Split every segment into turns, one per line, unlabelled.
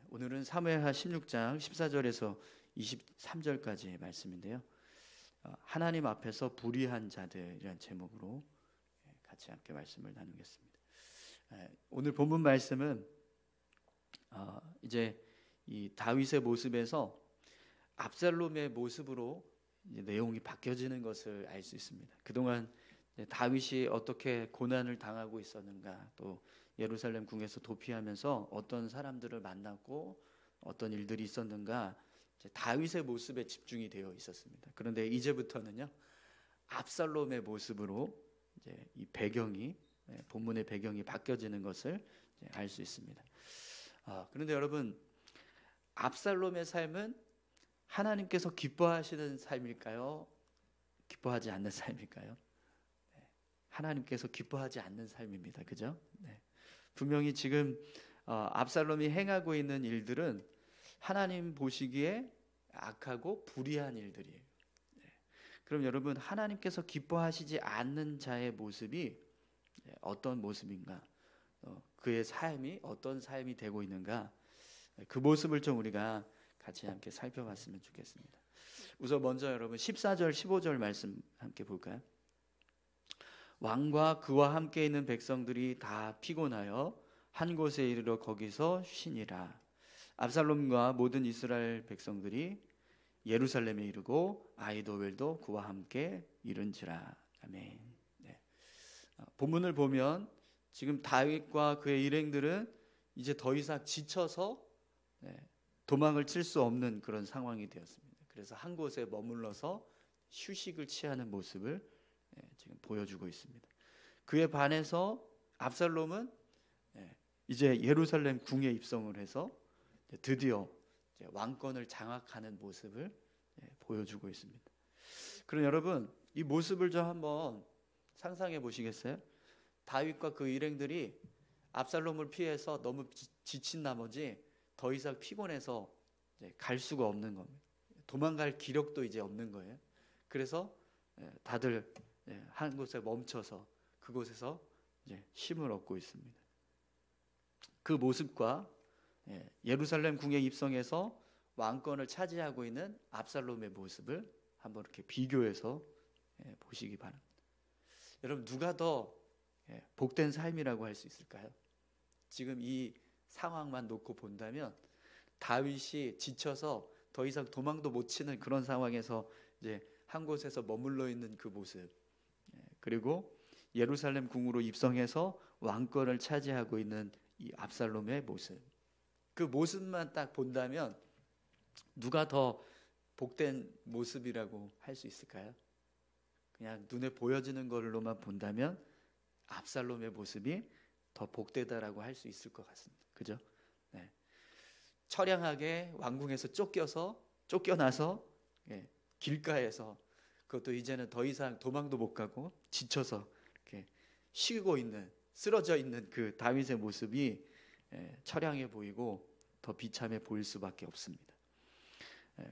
오늘은 사무엘하 16장 14절에서 23절까지의 말씀인데요. 하나님 앞에서 불의한 자들이라는 제목으로 같이 함께 말씀을 나누겠습니다. 오늘 본문 말씀은 이제 이 다윗의 모습에서 압살롬의 모습으로 이제 내용이 바뀌어지는 것을 알 수 있습니다. 그동안 다윗이 어떻게 고난을 당하고 있었는가, 또 예루살렘 궁에서 도피하면서 어떤 사람들을 만났고 어떤 일들이 있었는가, 다윗의 모습에 집중이 되어 있었습니다. 그런데 이제부터는요, 압살롬의 모습으로 이제 이 배경이, 본문의 배경이 바뀌어지는 것을 알 수 있습니다. 그런데 여러분, 압살롬의 삶은 하나님께서 기뻐하시는 삶일까요? 기뻐하지 않는 삶일까요? 하나님께서 기뻐하지 않는 삶입니다. 그죠? 분명히 지금 압살롬이 행하고 있는 일들은 하나님 보시기에 악하고 불의한 일들이에요. 그럼 여러분, 하나님께서 기뻐하시지 않는 자의 모습이 어떤 모습인가? 그의 삶이 어떤 삶이 되고 있는가? 그 모습을 좀 우리가 같이 함께 살펴봤으면 좋겠습니다. 우선 먼저 여러분 14절 15절 말씀 함께 볼까요? 왕과 그와 함께 있는 백성들이 다 피곤하여 한 곳에 이르러 거기서 쉬니라. 압살롬과 모든 이스라엘 백성들이 예루살렘에 이르고 아히도벨도 그와 함께 이른지라. 아멘. 본문을 보면 지금 다윗과 그의 일행들은 이제 더 이상 지쳐서 도망을 칠 수 없는 그런 상황이 되었습니다. 그래서 한 곳에 머물러서 휴식을 취하는 모습을 지금 보여주고 있습니다. 그에 반해서 압살롬은 이제 예루살렘 궁에 입성을 해서 드디어 왕권을 장악하는 모습을 보여주고 있습니다. 그럼 여러분, 이 모습을 좀 한번 상상해 보시겠어요? 다윗과 그 일행들이 압살롬을 피해서 너무 지친 나머지 더 이상 피곤해서 갈 수가 없는 겁니다. 도망갈 기력도 이제 없는 거예요. 그래서 다들 한 곳에 멈춰서 그곳에서 쉼을 얻고 있습니다. 그 모습과 예루살렘 궁에 입성해서 왕권을 차지하고 있는 압살롬의 모습을 한번 이렇게 비교해서 보시기 바랍니다. 여러분, 누가 더 복된 삶이라고 할 수 있을까요? 지금 이 상황만 놓고 본다면 다윗이 지쳐서 더 이상 도망도 못 치는 그런 상황에서 이제 한 곳에서 머물러 있는 그 모습, 그리고 예루살렘 궁으로 입성해서 왕권을 차지하고 있는 이 압살롬의 모습, 그 모습만 딱 본다면 누가 더 복된 모습이라고 할 수 있을까요? 그냥 눈에 보여지는 걸로만 본다면 압살롬의 모습이 더 복되다라고 할 수 있을 것 같습니다. 그죠? 처량하게 왕궁에서 쫓겨나서 길가에서, 그것도 이제는 더 이상 도망도 못 가고 지쳐서 이렇게 쉬고 있는, 쓰러져 있는 그 다윗의 모습이 처량해 보이고 더 비참해 보일 수밖에 없습니다.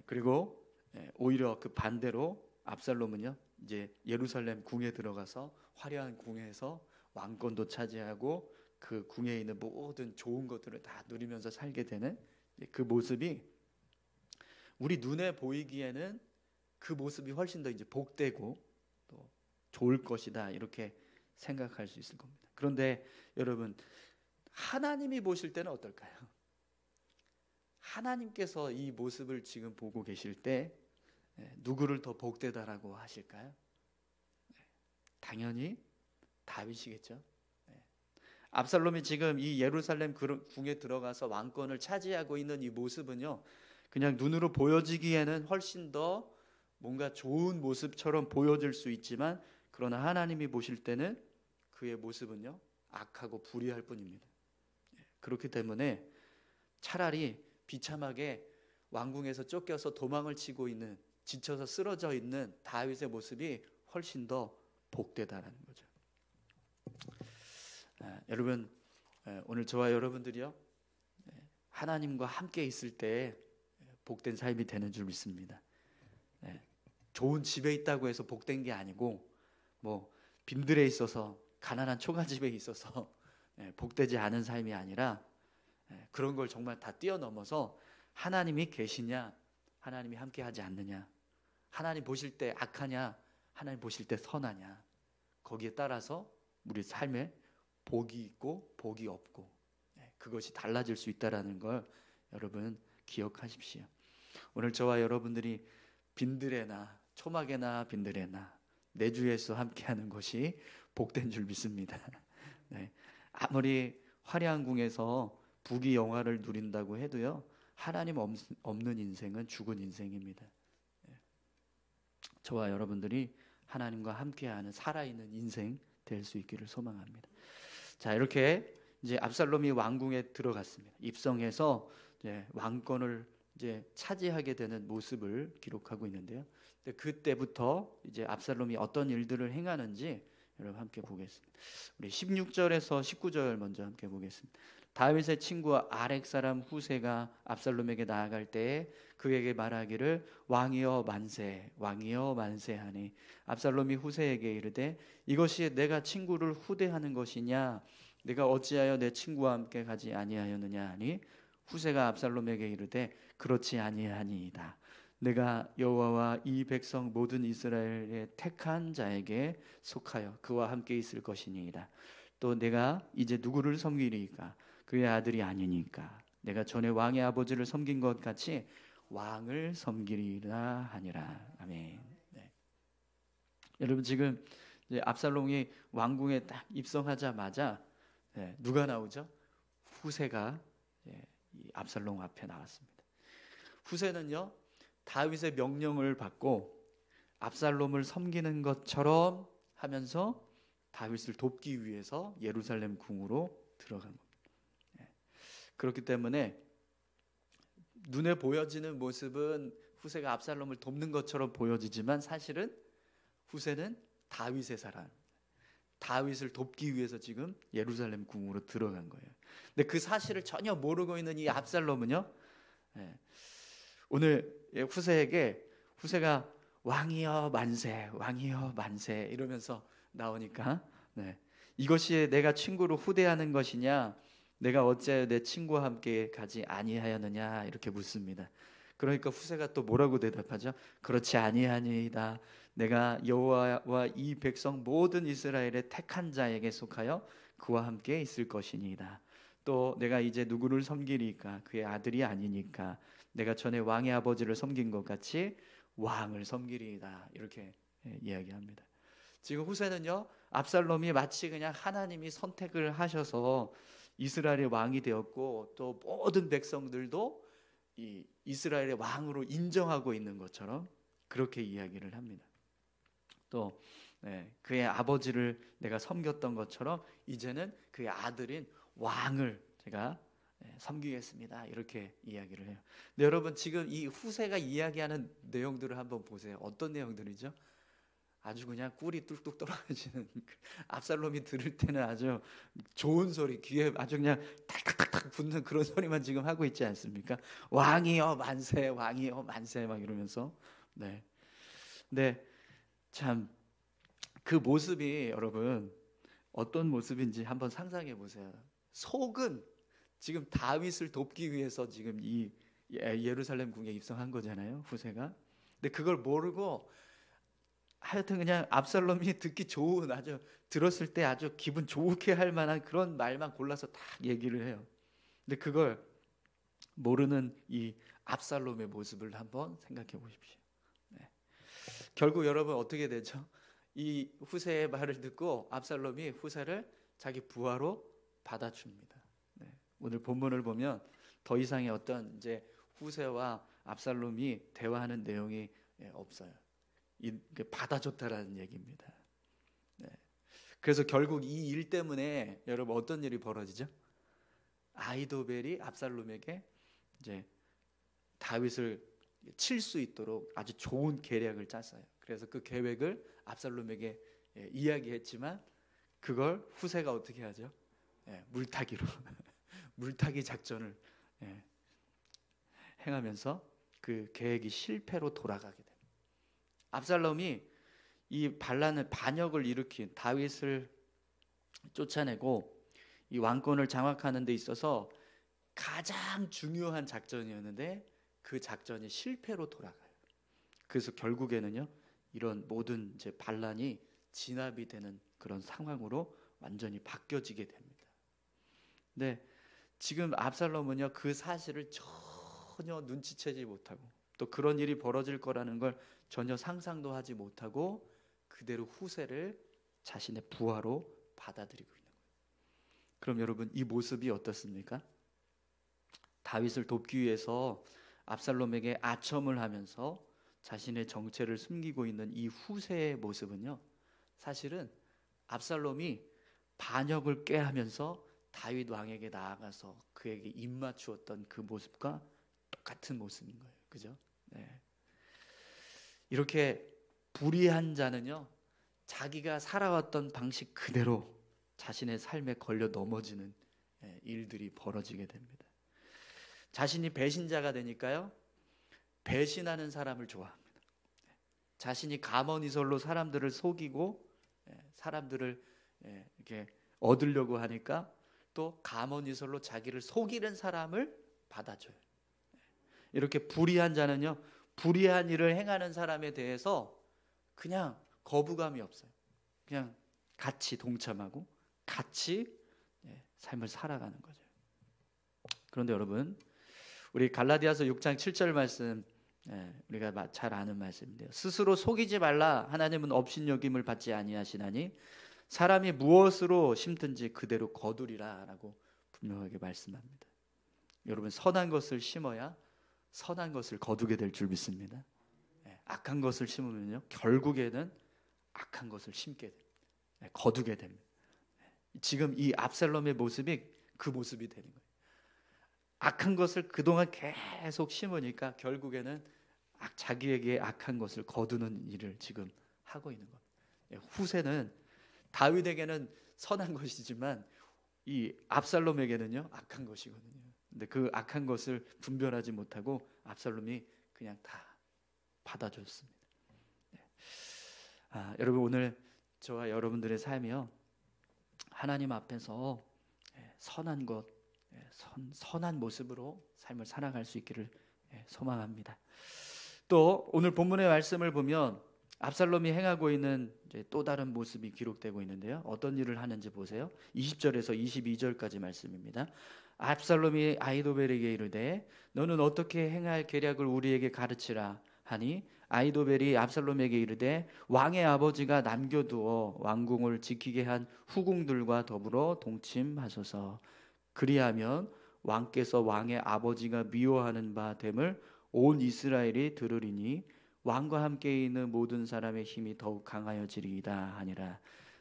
그리고 오히려 그 반대로 압살롬은요, 이제 예루살렘 궁에 들어가서 화려한 궁에서 왕권도 차지하고 그 궁에 있는 모든 좋은 것들을 다 누리면서 살게 되는 그 모습이 우리 눈에 보이기에는 그 모습이 훨씬 더 이제 복되고 또 좋을 것이다, 이렇게 생각할 수 있을 겁니다. 그런데 여러분, 하나님이 보실 때는 어떨까요? 하나님께서 이 모습을 지금 보고 계실 때 누구를 더 복되다라고 하실까요? 당연히 다윗이겠죠. 압살롬이 지금 이 예루살렘 궁에 들어가서 왕권을 차지하고 있는 이 모습은요, 그냥 눈으로 보여지기에는 훨씬 더 뭔가 좋은 모습처럼 보여질 수 있지만, 그러나 하나님이 보실 때는 그의 모습은요, 악하고 불의할 뿐입니다. 그렇기 때문에 차라리 비참하게 왕궁에서 쫓겨서 도망을 치고 있는, 지쳐서 쓰러져 있는 다윗의 모습이 훨씬 더 복되다라는 거죠. 여러분, 오늘 저와 여러분들이요, 하나님과 함께 있을 때 복된 삶이 되는 줄 믿습니다. 좋은 집에 있다고 해서 복된 게 아니고, 뭐 빈들에 있어서, 가난한 초가집에 있어서 복되지 않은 삶이 아니라, 그런 걸 정말 다 뛰어넘어서 하나님이 계시냐, 하나님이 함께하지 않느냐, 하나님 보실 때 악하냐, 하나님 보실 때 선하냐, 거기에 따라서 우리 삶에 복이 있고 복이 없고 그것이 달라질 수 있다라는 걸 여러분 기억하십시오. 오늘 저와 여러분들이 빈들에나 초막에나 빈들에나 내 주 예수 함께하는 것이 복된 줄 믿습니다. 아무리 화려한 궁에서 부귀 영화를 누린다고 해도요, 하나님 없는 인생은 죽은 인생입니다. 저와 여러분들이 하나님과 함께하는 살아있는 인생 될 수 있기를 소망합니다. 자, 이렇게 이제 압살롬이 왕궁에 들어갔습니다. 입성해서 이제 왕권을 이제 차지하게 되는 모습을 기록하고 있는데요. 근데 그때부터 이제 압살롬이 어떤 일들을 행하는지 여러분 함께 보겠습니다. 우리 16절에서 19절 먼저 함께 보겠습니다. 다윗의 친구 아렉 사람 후세가 압살롬에게 나아갈 때에 그에게 말하기를 왕이여 만세, 왕이여 만세하니 압살롬이 후세에게 이르되 이것이 내가 친구를 후대하는 것이냐, 내가 어찌하여 내 친구와 함께 가지 아니하였느냐 하니 후세가 압살롬에게 이르되 그렇지 아니하니이다. 내가 여호와와 이 백성 모든 이스라엘의 택한 자에게 속하여 그와 함께 있을 것이니이다. 또 내가 이제 누구를 섬기리까? 그의 아들이 아니니까 내가 전에 왕의 아버지를 섬긴 것 같이 왕을 섬기리라 하니라. 아멘. 여러분 지금 이제 압살롬이 왕궁에 딱 입성하자마자 누가 나오죠? 후세가 이 압살롬 앞에 나왔습니다. 후세는요, 다윗의 명령을 받고 압살롬을 섬기는 것처럼 하면서 다윗을 돕기 위해서 예루살렘 궁으로 들어간 겁니다. 그렇기 때문에 눈에 보여지는 모습은 후세가 압살롬을 돕는 것처럼 보여지지만 사실은 후세는 다윗의 사람, 다윗을 돕기 위해서 지금 예루살렘 궁으로 들어간 거예요. 근데 그 사실을 전혀 모르고 있는 이 압살롬은요, 오늘 후세에게 후세가 왕이여 만세, 왕이여 만세 이러면서 나오니까 이것이 내가 친구를 후대하는 것이냐, 내가 어째 내 친구와 함께 가지 아니하였느냐 이렇게 묻습니다. 그러니까 후세가 또 뭐라고 대답하죠? 그렇지 아니하니이다. 내가 여호와와 이 백성 모든 이스라엘의 택한 자에게 속하여 그와 함께 있을 것이니이다. 또 내가 이제 누구를 섬기리까? 그의 아들이 아니니까 내가 전에 왕의 아버지를 섬긴 것 같이 왕을 섬기리이다. 이렇게 이야기합니다. 지금 후세는요, 압살롬이 마치 그냥 하나님이 선택을 하셔서 이스라엘의 왕이 되었고 또 모든 백성들도 이 이스라엘의 왕으로 인정하고 있는 것처럼 그렇게 이야기를 합니다. 또 그의 아버지를 내가 섬겼던 것처럼 이제는 그의 아들인 왕을 제가 섬기겠습니다. 이렇게 이야기를 해요. 근데 여러분 지금 이 후세가 이야기하는 내용들을 한번 보세요. 어떤 내용들이죠? 아주 그냥 꿀이 뚝뚝 떨어지는, 압살롬이 들을 때는 아주 좋은 소리, 귀에 아주 그냥 탁탁탁탁 붙는 그런 소리만 지금 하고 있지 않습니까? 왕이여 만세, 왕이여 만세 막 이러면서. 근데 참 그 모습이 여러분 어떤 모습인지 한번 상상해 보세요. 속은 지금 다윗을 돕기 위해서 지금 이 예루살렘 궁에 입성한 거잖아요, 후세가. 근데 그걸 모르고 하여튼 그냥 압살롬이 듣기 좋은, 아주 들었을 때 아주 기분 좋게 할 만한 그런 말만 골라서 딱 얘기를 해요. 근데 그걸 모르는 이 압살롬의 모습을 한번 생각해 보십시오. 결국 여러분 어떻게 되죠? 이 후세의 말을 듣고 압살롬이 후세를 자기 부하로 받아줍니다. 오늘 본문을 보면 더 이상의 어떤 이제 후세와 압살롬이 대화하는 내용이 없어요. 받아줬다라는 얘기입니다. 그래서 결국 이 일 때문에 여러분 어떤 일이 벌어지죠? 아히도벨이 압살롬에게 이제 다윗을 칠 수 있도록 아주 좋은 계략을 짰어요. 그래서 그 계획을 압살롬에게 이야기했지만 그걸 후세가 어떻게 하죠? 물타기로 물타기 작전을 행하면서 그 계획이 실패로 돌아가게 됩니다. 압살롬이 이 반란을, 반역을 일으킨 다윗을 쫓아내고 이 왕권을 장악하는 데 있어서 가장 중요한 작전이었는데 그 작전이 실패로 돌아가요. 그래서 결국에는요, 이런 모든 이제 반란이 진압이 되는 그런 상황으로 완전히 바뀌어지게 됩니다. 근데 지금 압살롬은요, 그 사실을 전혀 눈치채지 못하고 또 그런 일이 벌어질 거라는 걸 전혀 상상도 하지 못하고 그대로 후세를 자신의 부하로 받아들이고 있는 거예요. 그럼 여러분, 이 모습이 어떻습니까? 다윗을 돕기 위해서 압살롬에게 아첨을 하면서 자신의 정체를 숨기고 있는 이 후세의 모습은요, 사실은 압살롬이 반역을 꾀하면서 다윗 왕에게 나아가서 그에게 입맞추었던 그 모습과 똑같은 모습인 거예요. 그죠? 네. 이렇게 불의한 자는요, 자기가 살아왔던 방식 그대로 자신의 삶에 걸려 넘어지는 일들이 벌어지게 됩니다. 자신이 배신자가 되니까요, 배신하는 사람을 좋아합니다. 자신이 가먼이설로 사람들을 속이고 사람들을 이렇게 얻으려고 하니까 또 가먼이설로 자기를 속이는 사람을 받아줘요. 이렇게 불의한 자는요, 불의한 일을 행하는 사람에 대해서 그냥 거부감이 없어요. 그냥 같이 동참하고 같이 삶을 살아가는 거죠. 그런데 여러분, 우리 갈라디아서 6장 7절 말씀, 우리가 잘 아는 말씀인데요. 스스로 속이지 말라. 하나님은 업신여김을 받지 아니하시나니 사람이 무엇으로 심든지 그대로 거두리라 라고 분명하게 말씀합니다. 여러분, 선한 것을 심어야 선한 것을 거두게 될 줄 믿습니다. 악한 것을 심으면요, 결국에는 악한 것을 심게 됩니다. 거두게 됩니다. 지금 이 압살롬의 모습이 그 모습이 되는 거예요. 악한 것을 그동안 계속 심으니까 결국에는 자기에게 악한 것을 거두는 일을 지금 하고 있는 겁니다. 후세는 다윗에게는 선한 것이지만 이 압살롬에게는요, 악한 것이거든요. 근데 그 악한 것을 분별하지 못하고 압살롬이 그냥 다 받아줬습니다. 여러분, 오늘 저와 여러분들의 삶이요, 하나님 앞에서 선한 것, 선한 모습으로 삶을 살아갈 수 있기를 소망합니다. 또 오늘 본문의 말씀을 보면 압살롬이 행하고 있는 이제 또 다른 모습이 기록되고 있는데요. 어떤 일을 하는지 보세요. 20절에서 22절까지 말씀입니다. 압살롬이 아히도벨에게 이르되 너는 어떻게 행할 계략을 우리에게 가르치라 하니 아히도벨이 압살롬에게 이르되 왕의 아버지가 남겨두어 왕궁을 지키게 한 후궁들과 더불어 동침하소서. 그리하면 왕께서 왕의 아버지가 미워하는 바 됨을 온 이스라엘이 들으리니 왕과 함께 있는 모든 사람의 힘이 더욱 강하여지리이다 하니라.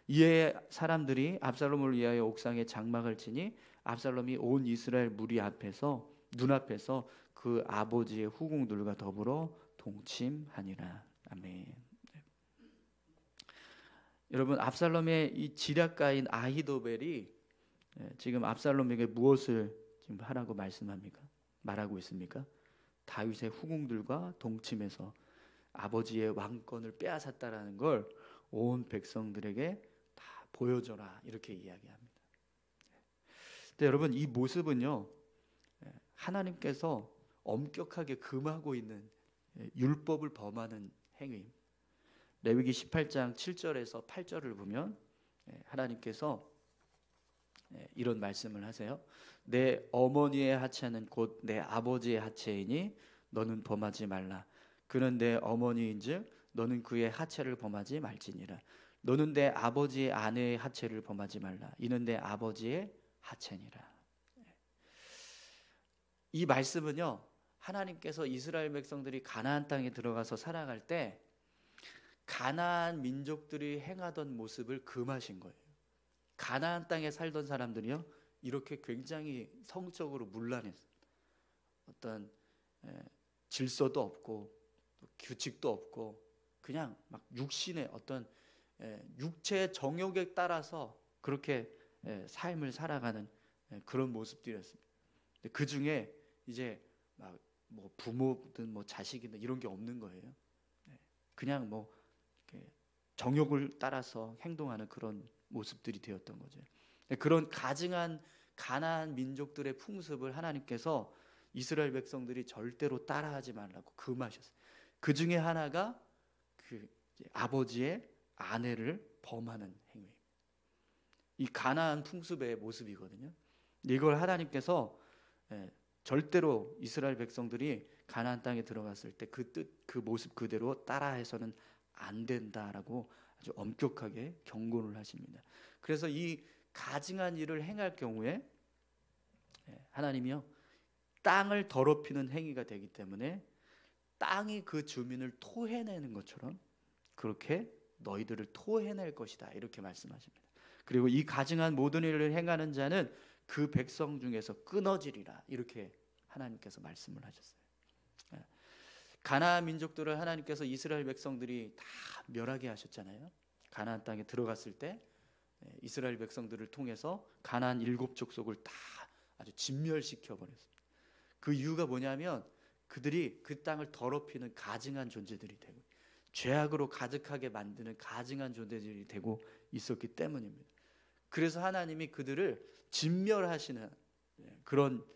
이에 사람들이 압살롬을 위하여 옥상에 장막을 치니 압살롬이 온 이스라엘 무리 앞에서 눈앞에서 그 아버지의 후궁들과 더불어 동침하니라. 아멘. 여러분, 압살롬의 이 지략가인 아히도벨이 지금 압살롬에게 무엇을 지금 하라고 말하고 있습니까? 다윗의 후궁들과 동침해서 아버지의 왕권을 빼앗았다라는 걸 온 백성들에게 다 보여줘라, 이렇게 이야기합니다. 근데 여러분, 이 모습은요, 하나님께서 엄격하게 금하고 있는 율법을 범하는 행위입니다. 레위기 18장 7절에서 8절을 보면 하나님께서 이런 말씀을 하세요. 내 어머니의 하체는 곧 내 아버지의 하체이니 너는 범하지 말라. 그는 내 어머니인즉 너는 그의 하체를 범하지 말지니라. 너는 내 아버지의 아내의 하체를 범하지 말라. 이는 내 아버지의 하체니라. 이 말씀은요, 하나님께서 이스라엘 백성들이 가나안 땅에 들어가서 살아갈 때 가나안 민족들이 행하던 모습을 금하신 거예요. 가나안 땅에 살던 사람들이요, 이렇게 굉장히 성적으로 문란했어요. 어떤 질서도 없고 규칙도 없고 그냥 막 육신의 어떤 육체의 정욕에 따라서 그렇게 삶을 살아가는 그런 모습들이었습니다. 그 중에 이제 막 뭐 부모든 뭐 자식이든 이런 게 없는 거예요. 그냥 뭐 정욕을 따라서 행동하는 그런 모습들이 되었던 거죠. 그런 가증한 가나안 민족들의 풍습을 하나님께서 이스라엘 백성들이 절대로 따라하지 말라고 금하셨어요. 그 중에 하나가 그 아버지의 아내를 범하는 행위입니다. 이 가나안 풍습의 모습이거든요. 이걸 하나님께서 절대로 이스라엘 백성들이 가나안 땅에 들어갔을 때 그 뜻, 그 모습 그대로 따라해서는 안 된다라고 아주 엄격하게 경고를 하십니다. 그래서 이 가증한 일을 행할 경우에 하나님이요, 땅을 더럽히는 행위가 되기 때문에 땅이 그 주민을 토해내는 것처럼 그렇게 너희들을 토해낼 것이다, 이렇게 말씀하십니다. 그리고 이 가증한 모든 일을 행하는 자는 그 백성 중에서 끊어지리라, 이렇게 하나님께서 말씀을 하셨어요. 가나안 민족들을 하나님께서 이스라엘 백성들이 다 멸하게 하셨잖아요. 가나안 땅에 들어갔을 때 이스라엘 백성들을 통해서 가나안 7 족속을 다 아주 진멸시켜 버렸습니다. 그 이유가 뭐냐면 그들이 그 땅을 더럽히는 가증한 존재들이 되고 죄악으로 가득하게 만드는 가증한 존재들이 되고 있었기 때문입니다. 그래서 하나님이 그들을 진멸하시는 그런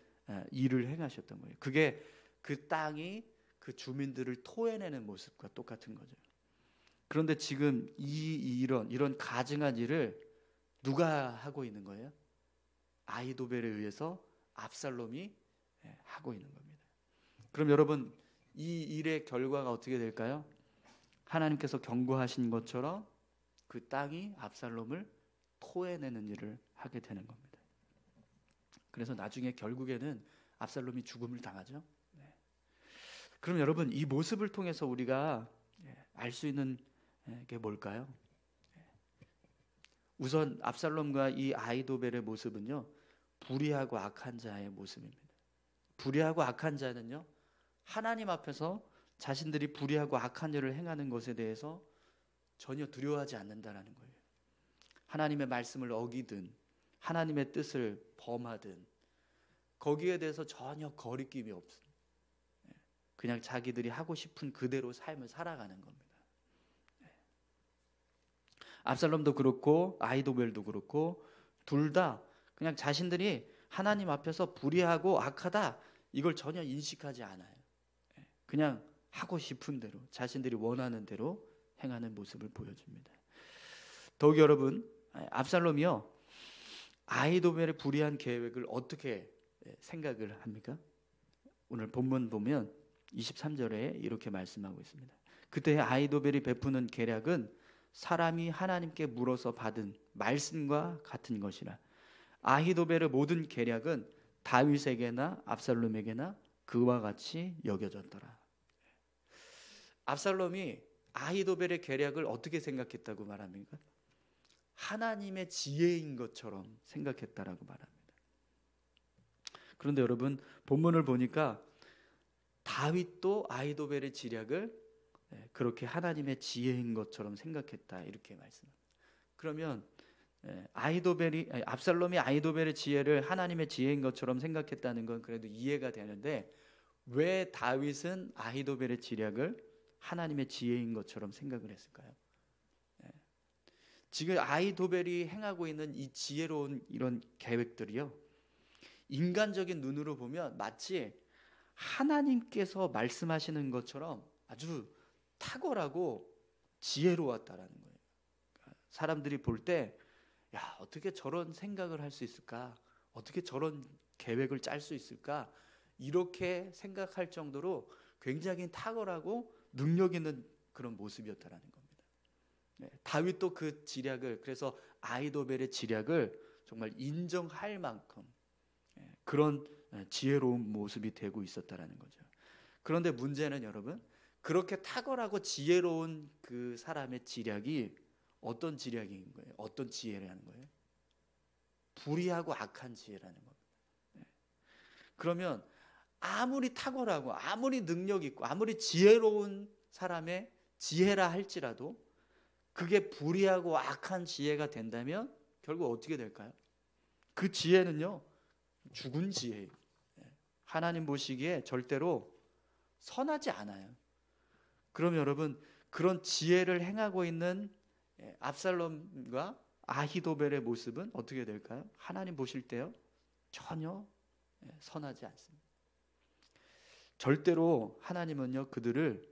일을 행하셨던 거예요. 그게 그 땅이 그 주민들을 토해내는 모습과 똑같은 거죠. 그런데 지금 이런 가증한 일을 누가 하고 있는 거예요? 아히도벨에 의해서 압살롬이 하고 있는 겁니다. 그럼 여러분, 이 일의 결과가 어떻게 될까요? 하나님께서 경고하신 것처럼 그 땅이 압살롬을 토해내는 일을 하게 되는 겁니다. 그래서 나중에 결국에는 압살롬이 죽음을 당하죠. 그럼 여러분, 이 모습을 통해서 우리가 알 수 있는 게 뭘까요? 우선 압살롬과 이 아히도벨의 모습은요, 불의하고 악한 자의 모습입니다. 불의하고 악한 자는요, 하나님 앞에서 자신들이 불의하고 악한 일을 행하는 것에 대해서 전혀 두려워하지 않는다라는 거예요. 하나님의 말씀을 어기든 하나님의 뜻을 범하든 거기에 대해서 전혀 거리낌이 없어요. 그냥 자기들이 하고 싶은 그대로 삶을 살아가는 겁니다. 압살롬도 그렇고 아히도벨도 그렇고 둘 다 그냥 자신들이 하나님 앞에서 불의하고 악하다, 이걸 전혀 인식하지 않아요. 그냥 하고 싶은 대로 자신들이 원하는 대로 행하는 모습을 보여줍니다. 더욱 여러분, 압살롬이요, 아히도벨의 불의한 계획을 어떻게 생각을 합니까? 오늘 본문 보면 23절에 이렇게 말씀하고 있습니다. 그때 아히도벨이 베푸는 계략은 사람이 하나님께 물어서 받은 말씀과 같은 것이라. 아히도벨의 모든 계략은 다윗에게나 압살롬에게나 그와 같이 여겨졌더라. 압살롬이 아히도벨의 계략을 어떻게 생각했다고 말합니까? 하나님의 지혜인 것처럼 생각했다라고 말합니다. 그런데 여러분, 본문을 보니까 다윗도 아히도벨의 지략을 그렇게 하나님의 지혜인 것처럼 생각했다, 이렇게 말씀합니다. 그러면 압살롬이 아히도벨의 지혜를 하나님의 지혜인 것처럼 생각했다는 건 그래도 이해가 되는데, 왜 다윗은 아히도벨의 지략을 하나님의 지혜인 것처럼 생각을 했을까요? 지금 아히도벨이 행하고 있는 이 지혜로운 이런 계획들이요, 인간적인 눈으로 보면 마치 하나님께서 말씀하시는 것처럼 아주 탁월하고 지혜로웠다라는 거예요. 사람들이 볼 때, 야, 어떻게 저런 생각을 할 수 있을까? 어떻게 저런 계획을 짤 수 있을까? 이렇게 생각할 정도로 굉장히 탁월하고 능력 있는 그런 모습이었다라는 겁니다. 다윗도 그 지략을, 그래서 아히도벨의 지략을 정말 인정할 만큼 그런 지혜로운 모습이 되고 있었다라는 거죠. 그런데 문제는 여러분, 그렇게 탁월하고 지혜로운 그 사람의 지략이 어떤 지략인 거예요? 어떤 지혜라는 거예요? 불의하고 악한 지혜라는 겁니다. 그러면 아무리 탁월하고 아무리 능력 있고 아무리 지혜로운 사람의 지혜라 할지라도 그게 불의하고 악한 지혜가 된다면 결국 어떻게 될까요? 그 지혜는요, 죽은 지혜예요. 하나님 보시기에 절대로 선하지 않아요. 그럼 여러분, 그런 지혜를 행하고 있는 압살롬과 아히도벨의 모습은 어떻게 될까요? 하나님 보실 때요, 전혀 선하지 않습니다. 절대로 하나님은요 그들을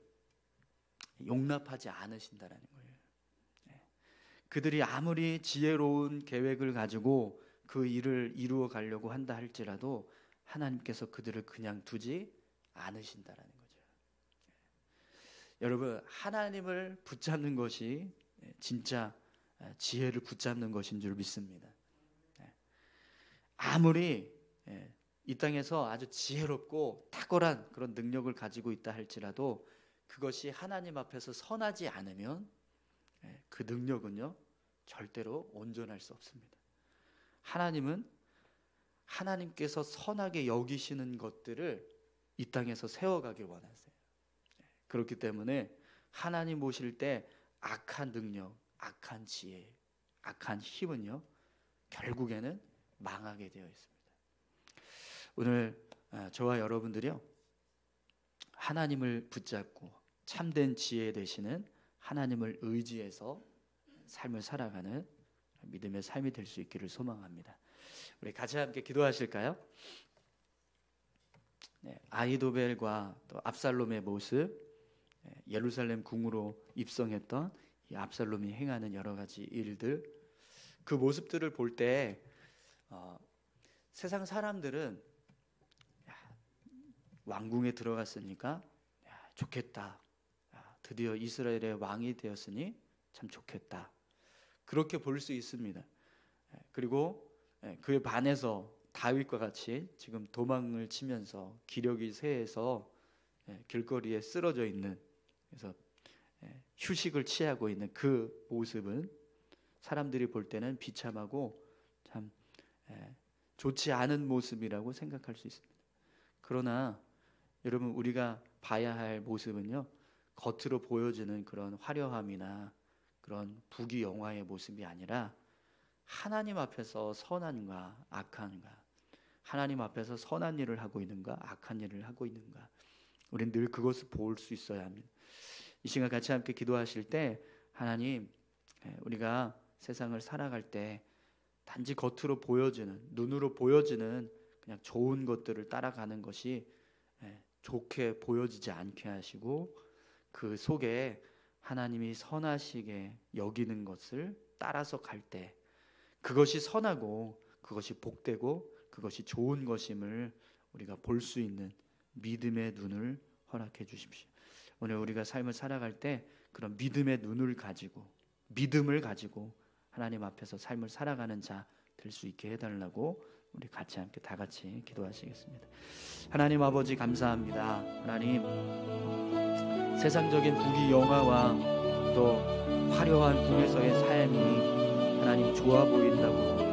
용납하지 않으신다라는 거예요. 그들이 아무리 지혜로운 계획을 가지고 그 일을 이루어 가려고 한다 할지라도 하나님께서 그들을 그냥 두지 않으신다라는 거죠. 여러분, 하나님을 붙잡는 것이 진짜 지혜를 붙잡는 것인 줄 믿습니다. 아무리 이 땅에서 아주 지혜롭고 탁월한 그런 능력을 가지고 있다 할지라도 그것이 하나님 앞에서 선하지 않으면 그 능력은요 절대로 온전할 수 없습니다. 하나님은 하나님께서 선하게 여기시는 것들을 이 땅에서 세워가길 원하세요. 그렇기 때문에 하나님 보실 때 악한 능력, 악한 지혜, 악한 힘은요 결국에는 망하게 되어 있습니다. 오늘 저와 여러분들이요 하나님을 붙잡고 참된 지혜 되시는 하나님을 의지해서 삶을 살아가는 믿음의 삶이 될 수 있기를 소망합니다. 우리 같이 함께 기도하실까요? 아히도벨과 또 압살롬의 모습, 예루살렘 궁으로 입성했던 이 압살롬이 행하는 여러 가지 일들, 그 모습들을 볼 때 세상 사람들은 왕궁에 들어갔으니까 좋겠다, 드디어 이스라엘의 왕이 되었으니 참 좋겠다, 그렇게 볼 수 있습니다. 그리고 그에 반해서 다윗과 같이 지금 도망을 치면서 기력이 쇠해서 길거리에 쓰러져 있는, 그래서 휴식을 취하고 있는 그 모습은 사람들이 볼 때는 비참하고 참 좋지 않은 모습이라고 생각할 수 있습니다. 그러나 여러분, 우리가 봐야 할 모습은요 겉으로 보여지는 그런 화려함이나 그런 부귀영화의 모습이 아니라 하나님 앞에서 선한가 악한가, 하나님 앞에서 선한 일을 하고 있는가 악한 일을 하고 있는가, 우리는 늘 그것을 볼 수 있어야 합니다. 이 시간 같이 함께 기도하실 때 하나님, 우리가 세상을 살아갈 때 단지 겉으로 보여지는, 눈으로 보여지는 그냥 좋은 것들을 따라가는 것이 좋게 보여지지 않게 하시고 그 속에 하나님이 선하시게 여기는 것을 따라서 갈 때 그것이 선하고 그것이 복되고 그것이 좋은 것임을 우리가 볼 수 있는 믿음의 눈을 허락해 주십시오. 오늘 우리가 삶을 살아갈 때 그런 믿음의 눈을 가지고, 믿음을 가지고 하나님 앞에서 삶을 살아가는 자 될 수 있게 해달라고 우리 같이 함께 다 같이 기도하시겠습니다. 하나님 아버지 감사합니다. 하나님, 세상적인 부귀영화와 또 화려한 궁에서의 삶이 하나님 좋아 보인다고